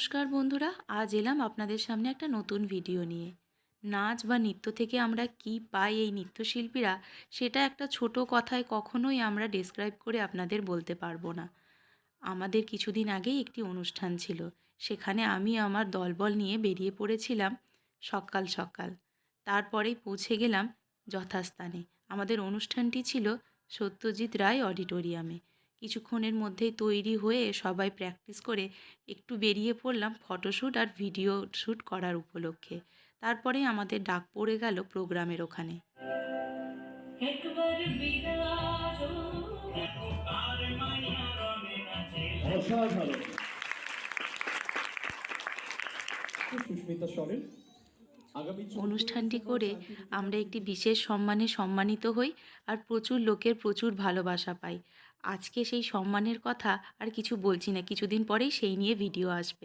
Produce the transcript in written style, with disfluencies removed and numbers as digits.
নমস্কার বন্ধুরা, আজ এলাম আপনাদের সামনে একটা নতুন ভিডিও নিয়ে। নাচ বা নৃত্য থেকে আমরা কি পাই এই নৃত্যশিল্পীরা, সেটা একটা ছোট কথায় কখনোই আমরা ডেসক্রাইব করে আপনাদের বলতে পারবো না। আমাদের কিছুদিন আগেই একটি অনুষ্ঠান ছিল, সেখানে আমি আমার দলবল নিয়ে বেরিয়ে পড়েছিলাম সকাল সকাল। তারপরেই পৌঁছে গেলাম যথাস্থানে। আমাদের অনুষ্ঠানটি ছিল সত্যজিৎ রায় অডিটোরিয়ামে। কিছুক্ষণের মধ্যেই তৈরি হয়ে সবাই প্র্যাকটিস করে একটু বেরিয়ে পড়লাম ফটোশ্যুট আর ভিডিও শ্যুট করার উপলক্ষে। তারপরেই আমাদের ডাক পড়ে গেল প্রোগ্রামের ওখানে। অসাধারণ। সুস্মিতা সরেন আগামী অনুষ্ঠানটি সকাল করে 4টি থেকে আমরা রাত্রি একটি বিশেষ সম্মানে সম্মানিত হই আর প্রচুর লোকের প্রচুর ভালোবাসা পাই। আজকে সেই সম্মানের কথা আর কিছু বলছি না, কিছুদিন পরেই সেই নিয়ে ভিডিও আসবে।